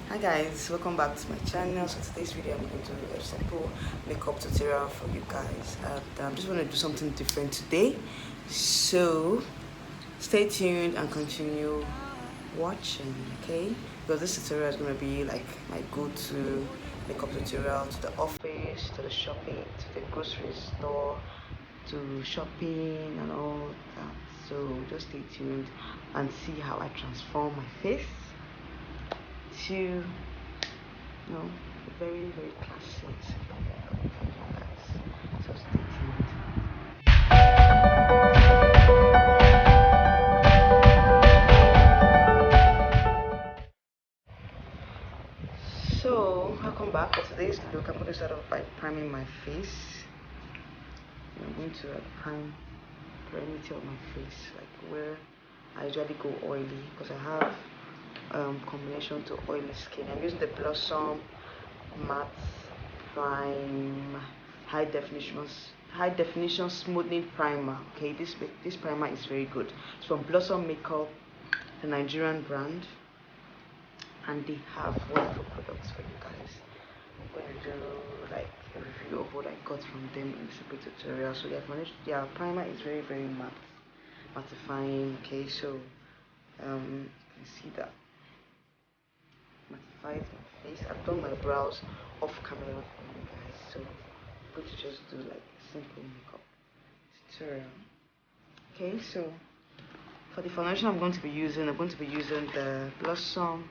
Hi guys, welcome back to my channel. So today's video I'm going to do a simple makeup tutorial for you guys, and I'm just going to do something different today, so stay tuned and continue watching, okay? Because this tutorial is going to be like my go-to makeup tutorial to the office, to the shopping, to the grocery store, to shopping and all that. So just stay tuned and see how I transform my face to very classy and simple makeup for you guys. So stay tuned. So welcome back. For today's look, I'm going to start off by priming my face. I'm going to prime perimeter of my face, like where I usually go oily, because I have combination to oily skin. I'm using the Blossom Matte Prime high definition smoothing primer. Okay, this primer is very good. It's from Blossom Makeup, the Nigerian brand, and they have wonderful products for you guys. I'm going to do like a review of what I got from them in a separate tutorial. So their primer is very mattifying. Okay, so you can see that mattifies my face. I've done my brows off camera for you guys, so I'm going to just do like a simple makeup tutorial. Okay, so for the foundation I'm going to be using the Blossom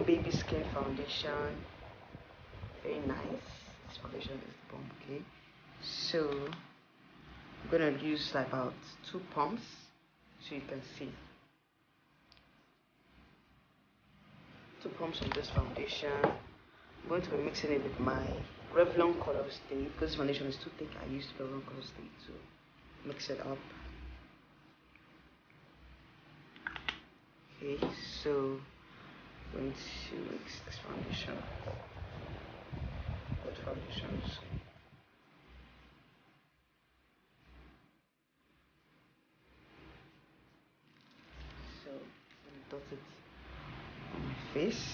Baby Skin Foundation. Very nice. This foundation is the bomb. Okay, so I'm gonna use like about 2 pumps, so you can see 2 pumps of this foundation. I'm going to be mixing it with my Revlon Color Stay, because this foundation is too thick. I used Revlon Color Stay to mix it up. Okay, so I'm going to mix this foundation. Both foundations. So I'm going to dot it on my face.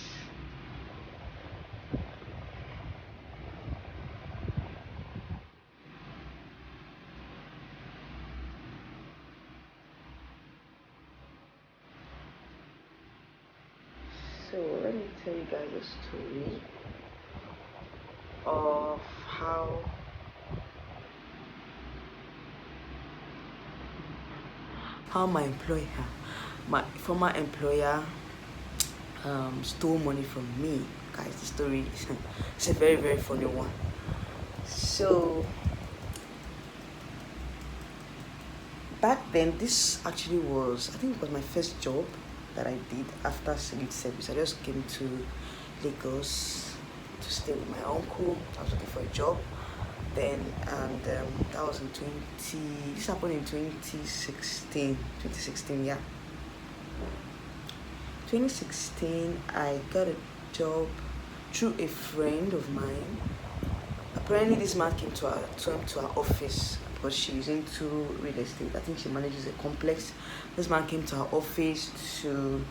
So let me tell you guys a story of how my former employer stole money from me. Guys, the story is a very funny one. So back then, this actually was, I think it was my first job that I did after civil service. I just came to Lagos to stay with my uncle. I was looking for a job then, and that was in this happened in 2016, yeah. 2016, I got a job through a friend of mine. Apparently this man came to our office, because she's into real estate. I think she manages a complex. This man came to our office to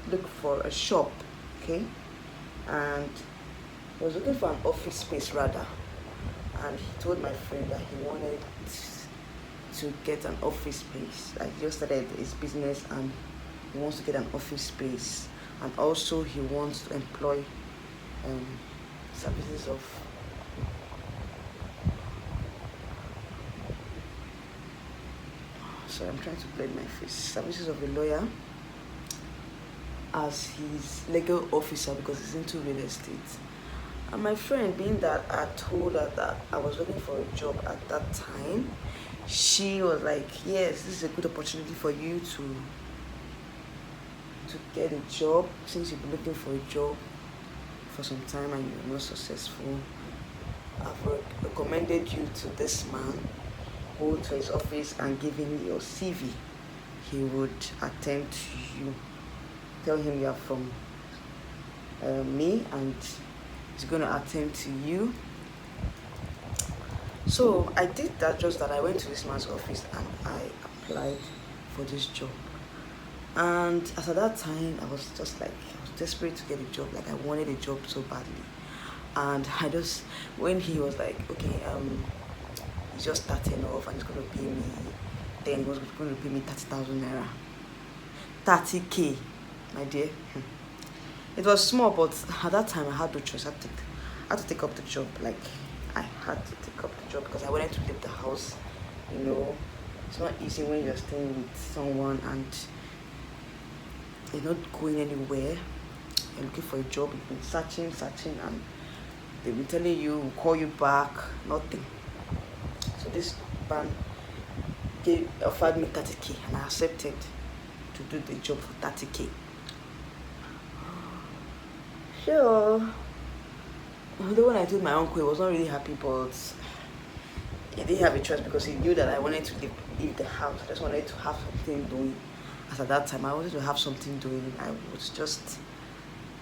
look for a shop, okay, and he was looking for an office space rather, and he told my friend that he wanted to get an office space. Like, he just started his business and he wants to get an office space, and also he wants to employ services of I'm trying to blend my face. Services of a lawyer as his legal officer, because he's into real estate. And my friend, being that I told her that I was looking for a job at that time, she was like, yes, this is a good opportunity for you to get a job, since you've been looking for a job for some time and you're not successful. I've recommended you to this man. Go to his office and give him your CV. He would attend to you. Tell him you are from me, and he's going to attend to you. So I did that. Just that I went to this man's office and I applied for this job. And as at that time, I was just like, I was desperate to get a job. Like I wanted a job so badly. And I just, when he was like, okay, he's just starting off and he's gonna pay me, then he was going to pay me 30,000 naira. 30K, my dear. It was small, but at that time I had no choice. I had to take up the job. Like I had to take up the job because I wanted to leave the house. You know, it's not easy when you're staying with someone and you're not going anywhere. You're looking for a job. You've been searching, and they've been telling you, we'll call you back, nothing. So this man offered me 30K, and I accepted to do the job for 30K. So, although when I told my uncle, he was not really happy, but he didn't have a choice because he knew that I wanted to leave the house. I just wanted to have something doing. As at that time, I wanted to have something doing. I was just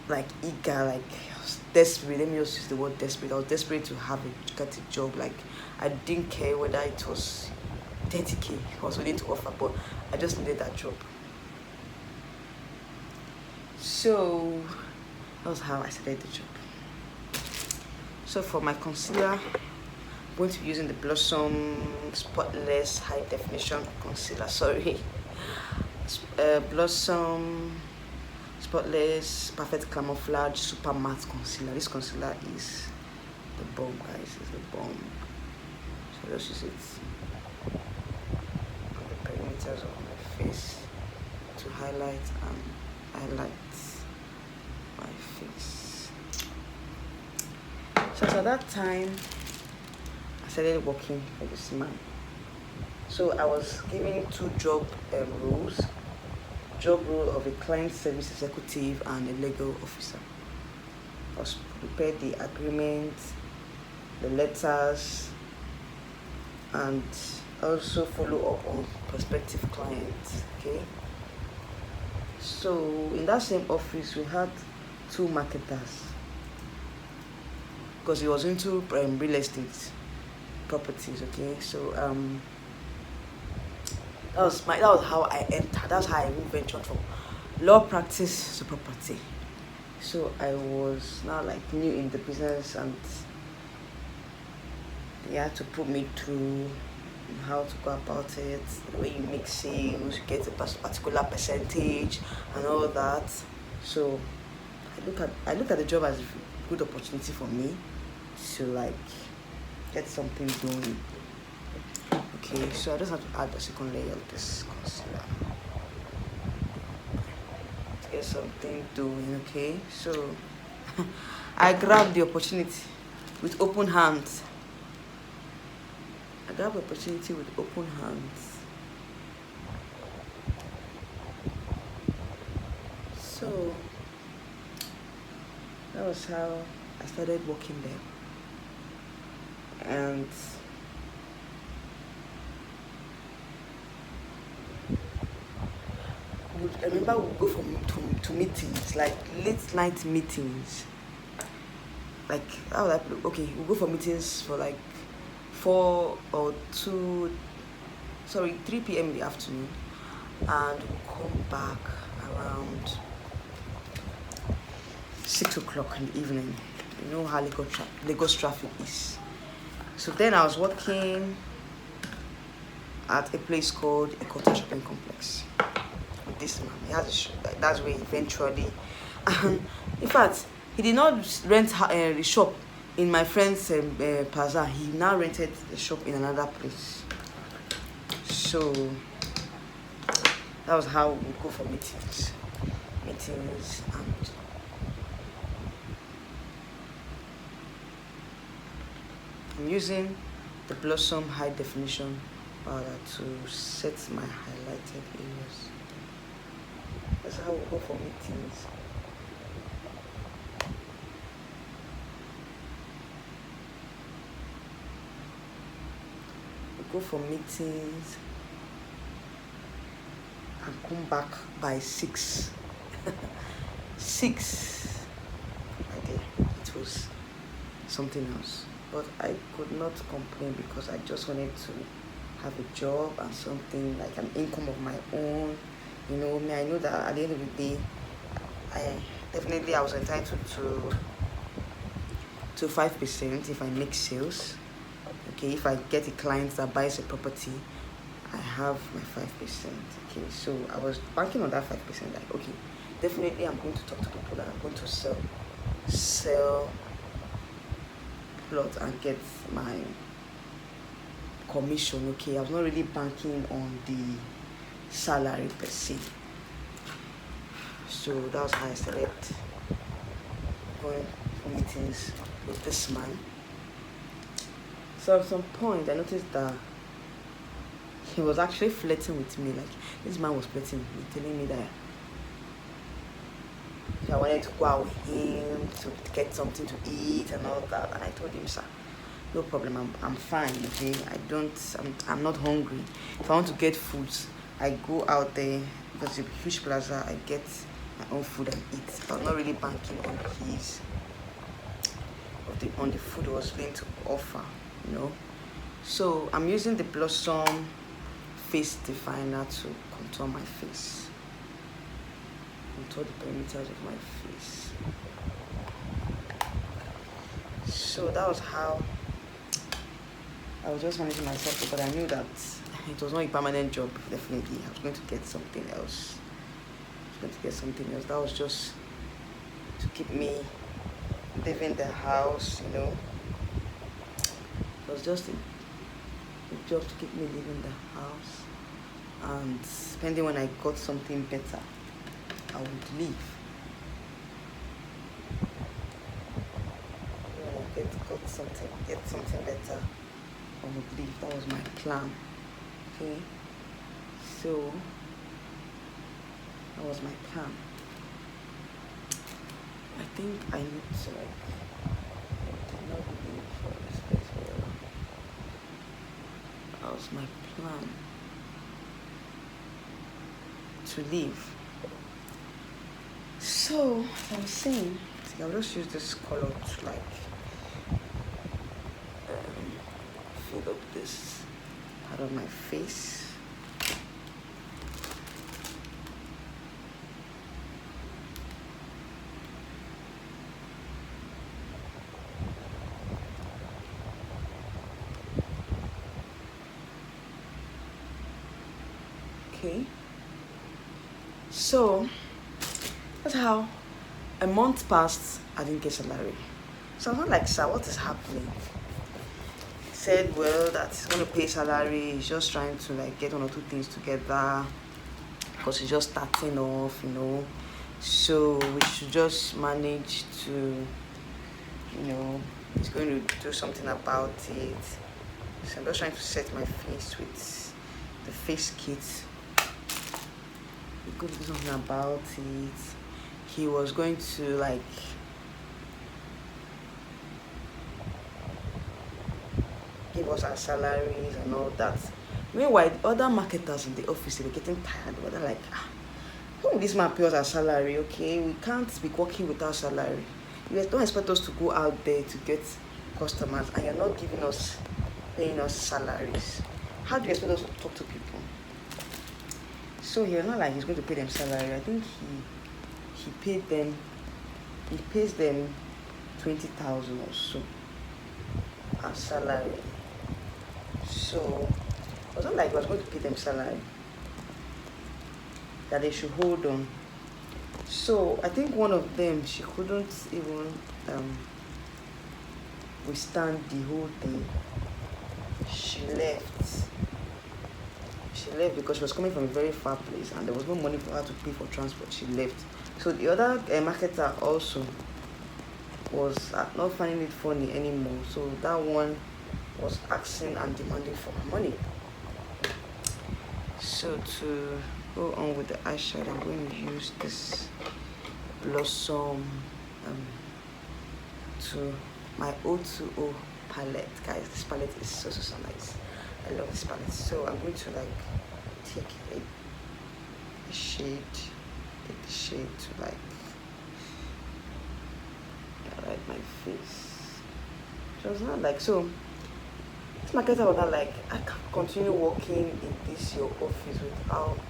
like eager, like I was desperate. Let me just use the word desperate. I was desperate to get a job. Like I didn't care whether it was 30K I was willing to offer, but I just needed that job. So that was how I started the job. So for my concealer, I'm going to be using the Blossom Spotless High Definition Concealer. Sorry, Blossom Spotless Perfect Camouflage Super Matte Concealer. This concealer is the bomb, guys. It's the bomb. So just use it on the perimeters of my face to highlight and highlight my face. So at that time, I started working for this man. So I was given two job roles. Job role of a client service executive and a legal officer. I was prepared the agreement, the letters, and also follow up on prospective clients. Okay. So in that same office, we had two marketers because he was into real estate properties. Okay, so that was how I entered. That's how I ventured from law practice to property. So I was now like new in the business, and they had to put me through how to go about it, the way you make sales, you get a particular percentage and all that. So I looked at the job as a good opportunity for me to like get something doing. Okay, so I just have to add the second layer of this concealer to get something doing. Okay, so I grabbed the opportunity with open hands. I grabbed the opportunity with open hands. So that was how I started working there. And I remember we would go to meetings, like late night meetings. Like, how would I put it? Okay, we'll go for meetings for like 3 p.m. in the afternoon, and we'll come back around 6 o'clock in the evening. You know how Lagos traffic is. So then I was working at a place called Ekota Shopping Complex. With this man, he has a shop. That's where eventually, in fact, he did not rent the shop in my friend's plaza. He now rented the shop in another place. So that was how we go for meetings, and I'm using the Blossom High Definition powder to set my highlighted areas. That's how we go for meetings. We go for meetings and come back by 6. 6. It was something else. But I could not complain because I just wanted to have a job and something like an income of my own, You know me, I know that at the end of the day, I was entitled to 5% if I make sales. Okay, if I get a client that buys a property, I have my 5%. Okay, so I was banking on that 5%. Like, okay, definitely I'm going to talk to people that I'm going to sell plot and get my commission. Okay, I was not really banking on the salary per se. So that was how I started going for meetings with this man. So at some point I noticed that he was actually flirting with me. Like, this man was flirting with me, telling me that if I wanted to go out with him to get something to eat and all that. And I told him, sir, no problem, I'm fine, okay? I'm not hungry. If I want to get foods, I go out there because it's a huge plaza, I get my own food and eat. I'm not really banking on on the food he was willing to offer, you know. So I'm using the Blossom face definer to contour my face, contour the perimeters of my face. So that was how I was just managing myself, but I knew that it was not a permanent job. Definitely I was going to get something else. That was just to keep me living the house, you know. It was just a job to keep me living the house, and depending when I got something better, I would leave. When I get something better, I would leave. That was my plan. Okay, so that was my plan. I think I need to not leave for this place. That was my plan, to leave. So I'm saying, I'll just use this color to fill up this part of my face. Okay, so that's how a month passed. I didn't get salary. So I was like, sir, what is happening? He said, well, that he's going to pay salary. He's just trying to get one or two things together because he's just starting off, you know. So we should just manage to, you know, he's going to do something about it. So I'm just trying to set my face with the face kit. He could do something about it. He was going to give us our salaries and all that. Meanwhile, the other marketers in the office, they were getting tired. They're like, how will this man pay us our salary? Okay, we can't be working without salary. You don't expect us to go out there to get customers and you're not paying us salaries. How do you expect us to talk to people? So he was not like he's going to pay them salary. I think he pays them 20,000 or so as salary. So it wasn't like he was going to pay them salary, that they should hold on. So I think one of them, she couldn't even withstand the whole thing. She left because she was coming from a very far place and there was no money for her to pay for transport. She left. So the other marketer also was not finding it funny anymore. So that one was asking and demanding for her money. So to go on with the eyeshadow, I'm going to use this Blossom to my O2O palette. Guys, this palette is so nice. I love this palette. So I'm going to take a shade, to highlight my face. She was not so this marketer was not I can't continue working in this your office without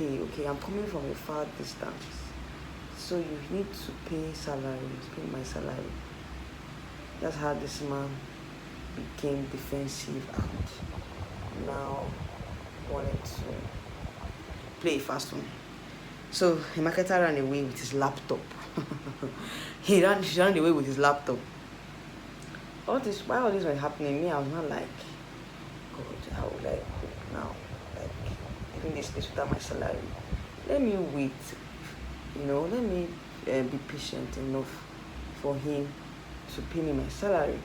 pay. Okay, I'm coming from a far distance, so you need to pay salary. Pay my salary. That's how this man became defensive and now wanted to play a fast one. So the marketer ran away with his laptop. He ran away with his laptop. While all this was happening, me, I was not like, God, how would I cope now? Like, even this without my salary. Let me wait, let me be patient enough for him to pay me my salary.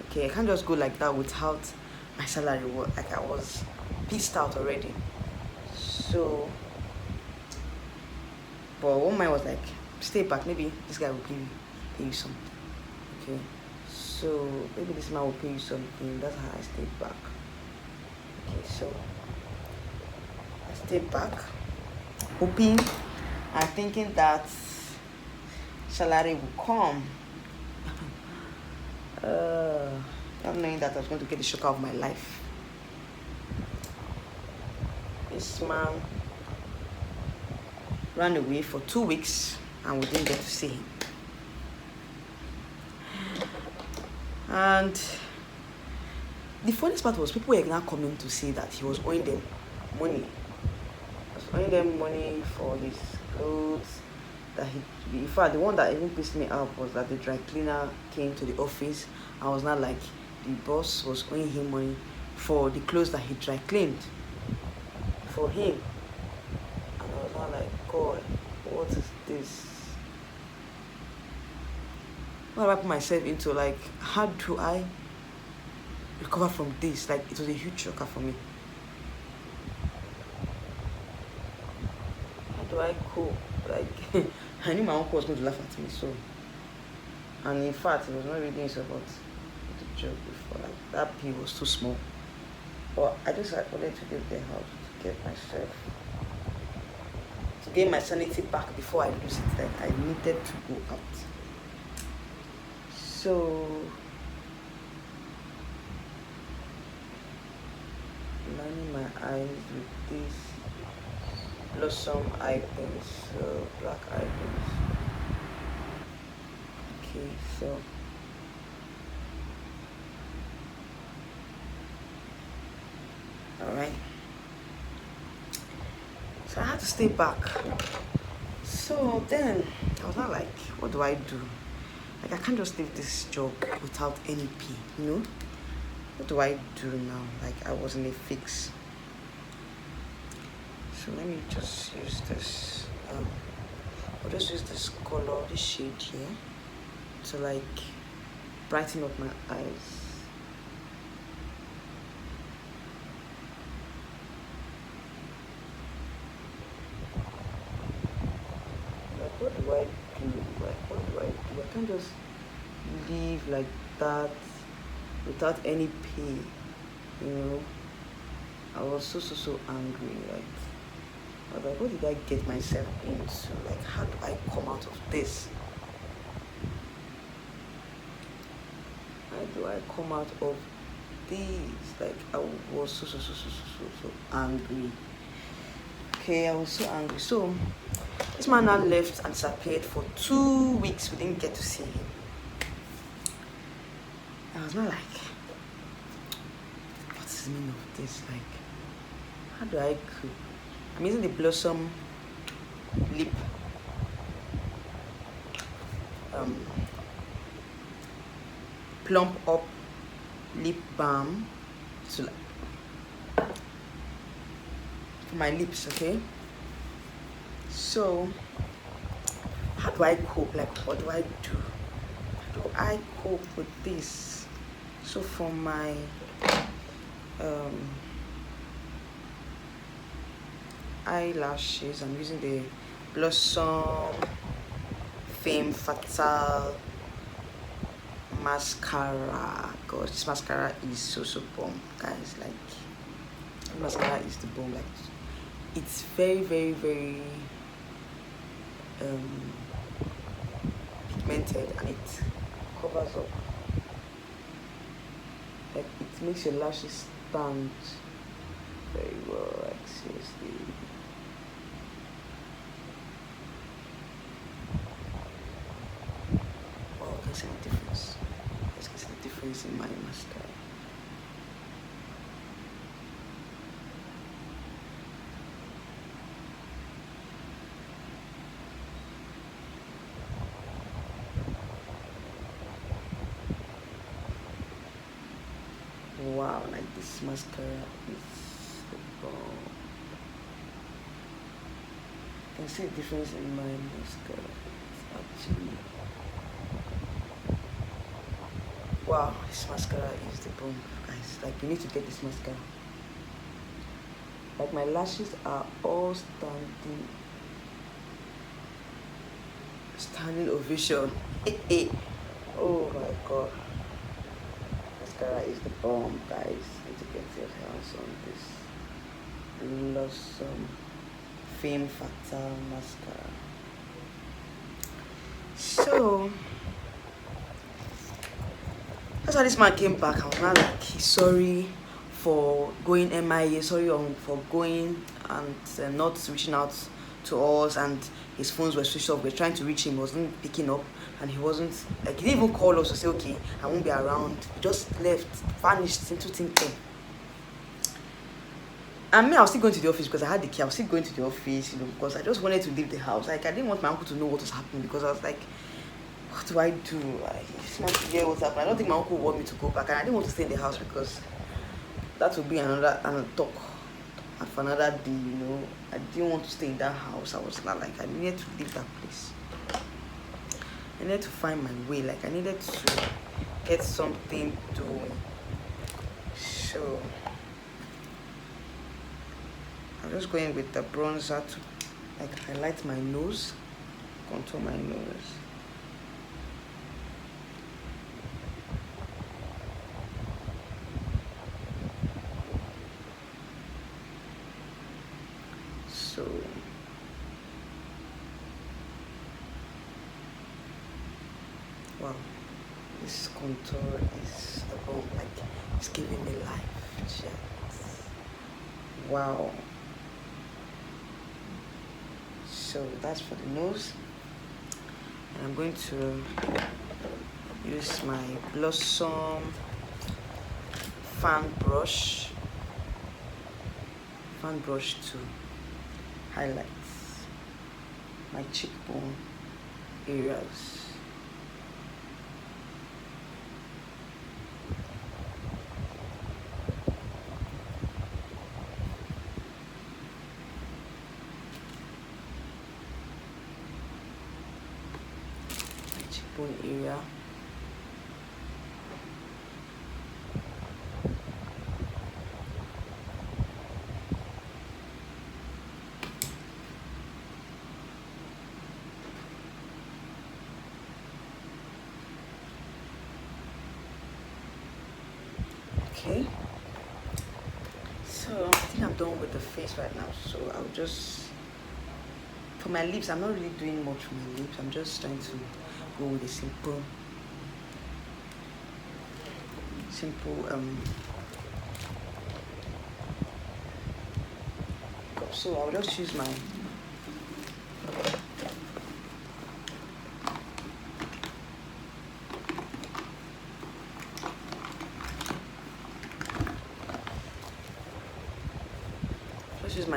Okay, I can't just go like that without my salary. Like, I was pissed out already. So, but one man was like, stay back, maybe this guy will pay you something. Okay, so maybe this man will pay you something. That's how I stayed back. Okay, so I stayed back, hoping and thinking that salary will come. Not knowing that I was going to get the shock of my life. This man ran away for 2 weeks and we didn't get to see him. And the funniest part was people were now coming to say that he was owing them money. He was owing them money for his clothes. In fact, the one that even pissed me off was that the dry cleaner came to the office. I was not like, the boss was owing him money for the clothes that he dry cleaned for him. And I was not like, God, what is this? What have I put myself into? Like, how do I recover from this? Like, it was a huge shocker for me. How do I cope? Like, I knew my uncle was going to laugh at me, so. And in fact, it was not really doing so, but the joke before. Like, that pay was too small. But I just wanted to leave the house to get myself, to gain my sanity back before I lose it. Like, I needed to go out. So, lining my eyes with these blossom items, so black items. Okay, so alright. So I had to stay back. So then I was not like, what do I do? Like, I can't just leave this job without any pay, What do I do now? Like, I was in a fix. So let me just use this. I'll just use this color, this shade here, to like brighten up my eyes. Like, what do I do? Like, what do I do? I can't just leave like that without any pay, I was so angry. Like, I was like, what did I get myself into? Like, how do I come out of this? How do I come out of this? Like, I was so angry. Okay, I was so angry. So this man now left and disappeared for 2 weeks. We didn't get to see him. I was not like, what's the meaning of this? Like, how do I cook? I'm using the Blossom lip plump up lip balm to for my lips. Okay, so how do I cope? Like, what do I do? How do I cope with this? So for my eyelashes, I'm using the Blossom Femme Fatale mascara. God, this mascara is so bomb, guys. Like, this mascara is the bomb. Like, it's very pigmented, and it covers up. Like, it makes your lashes stand very well. Like, seriously, can see the difference. You can see the difference in my mascara. Wow, like this mascara is the bomb. You can see the difference in my mascara. It's actually, wow, this mascara is the bomb, guys. Like, you need to get this mascara. Like, my lashes are all standing ovation. Oh my god, mascara is the bomb, guys. You need to get your hands on this Blossom Femme Fatale mascara. So that's how this man came back. I was not like, sorry for going MIA, sorry for going and not reaching out to us, and his phones were switched off. We were trying to reach him, he wasn't picking up, and he wasn't like, he didn't even call us to say, okay, I won't be around. He just left, vanished into thinking. And me, I was still going to the office because I had the key. I was still going to the office, because I just wanted to leave the house. Like, I didn't want my uncle to know what was happening, because I was like, what do I do? I just want to hear what's happening. I don't think my uncle would want me to go back, and I didn't want to stay in the house because that would be another talk for another day. I didn't want to stay in that house. I was not like, I needed to leave that place. I needed to find my way. Like, I needed to get something doing. So I'm just going with the bronzer to like highlight my nose, contour my nose. So wow, this contour is the bomb. Like, it's giving me life. Shit. Wow. So that's for the nose, and I'm going to use my Blossom fan brush to highlight my cheekbone areas. Area. Okay, so I think I'm done with the face right now, so I'll just, for my lips, I'm not really doing much for my lips. I'm just trying to go with a simple so I'll just use my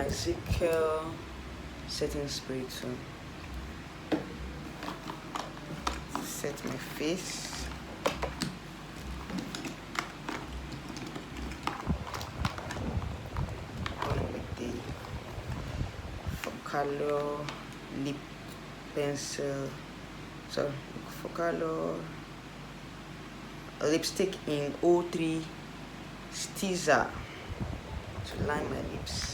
Ezekiel setting spray to set my face. With the Focalo lip pencil, sorry, Focalo lipstick in 03 Stiza to line my lips.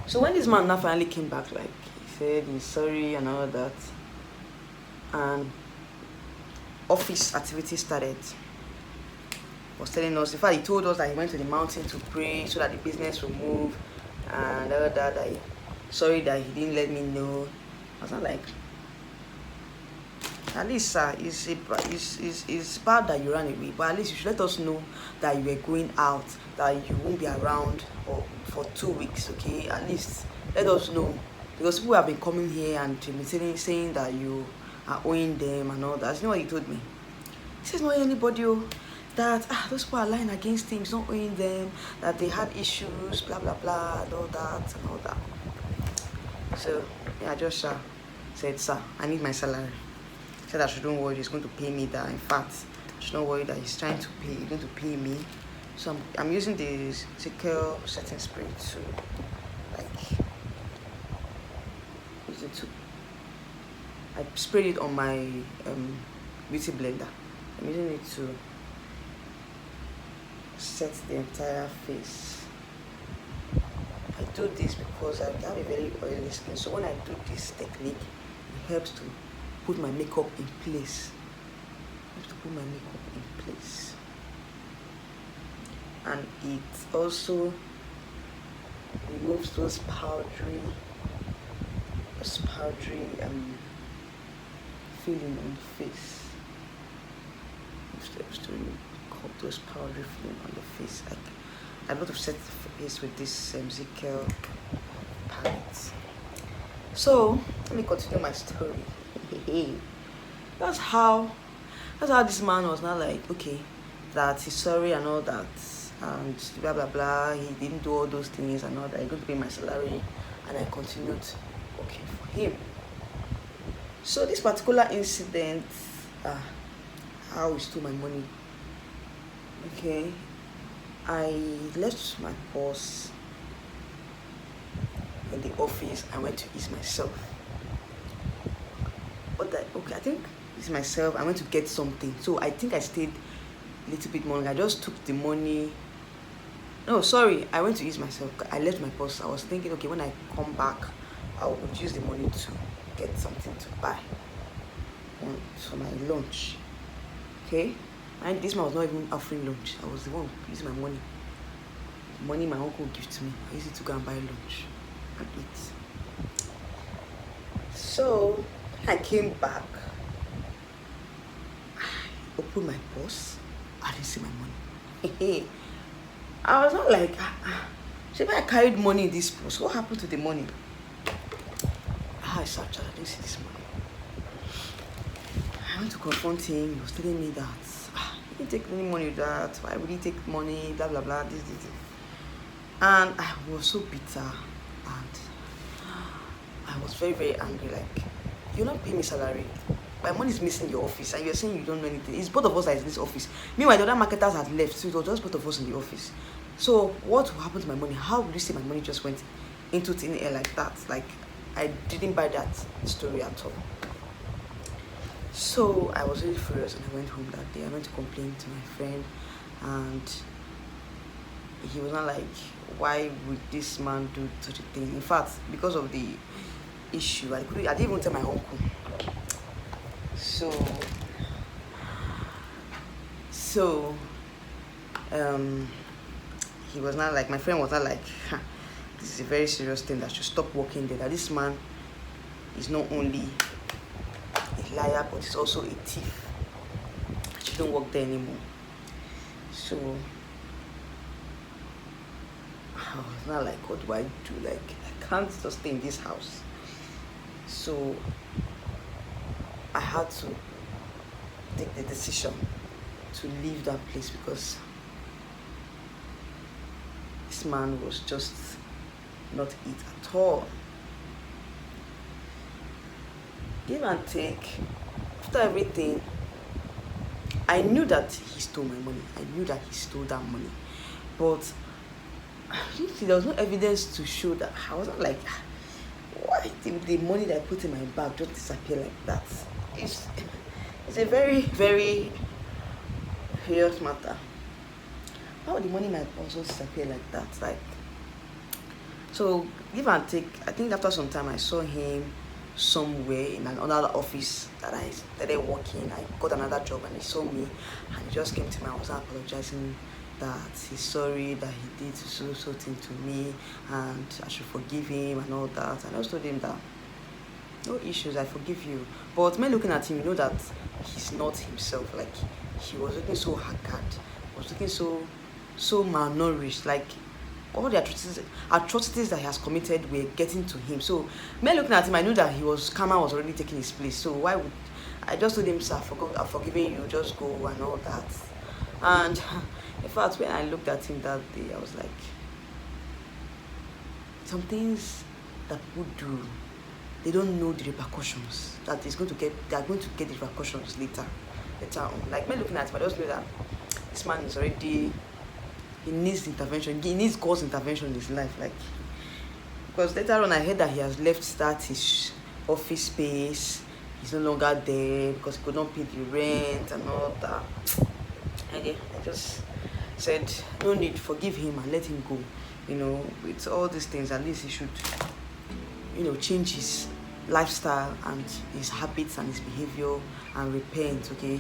So when this man now finally came back, like, he said he's sorry and all that, and office activity started, was telling us, in fact, he told us that he went to the mountain to pray so that the business will move and all that, sorry that he didn't let me know. I was not like, at least, sir, it's bad that you ran away, but at least you should let us know that you were going out, that you won't be around for 2 weeks, okay? At least let us know, because people have been coming here and saying that you are owing them and all that. You know what he told me? He says, not anybody that those people are lying against him, he's not owing them, that they had issues, blah blah blah, and all that and all that. So yeah, I just said, sir, I need my salary. He said I shouldn't worry, he's going to pay me that. In fact, I should not worry that he's trying to pay, he's going to pay me. So I'm using the Secure setting spray to use it to. I sprayed it on my beauty blender. I'm using it to set the entire face. I do this because I have a very oily skin, so when I do this technique, it helps to put my makeup in place. And it also removes those powdery feeling on the face. It helps to remove those powdery feeling on the face. Like, I love to set the face with this ZK palette. So let me continue my story. That's how this man was not like, okay, that he's sorry and all that, and blah blah blah, he didn't do all those things and all that, he's going to pay my salary, and I continued working for him. So this particular incident, how he stole my money. Okay, I left my boss in the office. I went to ease myself. But I think it's myself. I went to get something, so I think I stayed a little bit more. I just took the money. No, sorry, I went to ease myself. I left my boss. I was thinking, okay, when I come back, I would use the money to get something to buy for my lunch. Okay, and this man was not even offering lunch. I was the one using my money. The money my uncle gave to me, I used it to go and buy lunch and eat. So I came back. I opened my purse. I didn't see my money. I was not like, so if I carried money in this purse, what happened to the money? I searched and I didn't see this money. I went to confront him. He was telling me that he didn't take any money with that. Why would he take money? Blah blah blah. This. And I was so bitter, and I was very very angry. Like, you're not paying me salary. My money is missing in your office, and you're saying you don't know anything. It's both of us that is in this office. Meanwhile, the other marketers had left, so it was just both of us in the office. So what happened to my money? How would you say my money just went into thin air like that? Like, I didn't buy that story at all. So I was really furious, and I went home that day. I went to complain to my friend, and he was not like, why would this man do such a thing? In fact, because of the issue, I didn't even tell my uncle. So he was not like, my friend was not like, this is a very serious thing that should stop working there. That this man is not only a liar, but he's also a thief. I shouldn't work there anymore. So I was not like, what do I do? Like, I can't just stay in this house. So I had to take the decision to leave that place because this man was just not it at all. Give and take. After everything, I knew that he stole my money. I knew that he stole that money. But there was no evidence to show that. I wasn't like, why did the money that I put in my bag just disappear like that? It's a very, very serious matter. How would the money might also disappear like that? Like, so give and take. I think after some time I saw him somewhere in another office that I started working. I got another job and he saw me and he just came to me. I was apologizing that he's sorry that he did so thing to me and I should forgive him and all that. And I also told him that no issues, I forgive you. But when looking at him, you know that he's not himself. Like, he was looking so haggard, was looking so malnourished. Like, all the atrocities that he has committed were getting to him. So, when looking at him, I knew that karma was already taking his place. So why would I just told him, sir, I've forgiven you, just go and all that. And in fact, when I looked at him that day, I was like, some things that people do, they don't know the repercussions that they are going to get the repercussions later on. Like, me looking at him, I just know that this man is already, he needs intervention, he needs God's intervention in his life. Like, because later on I heard that he has left his office space. He's no longer there because he could not pay the rent and all that. And yeah, I just said, no need, forgive him and let him go. With all these things, at least he should, change his lifestyle and his habits and his behavior and repent, okay?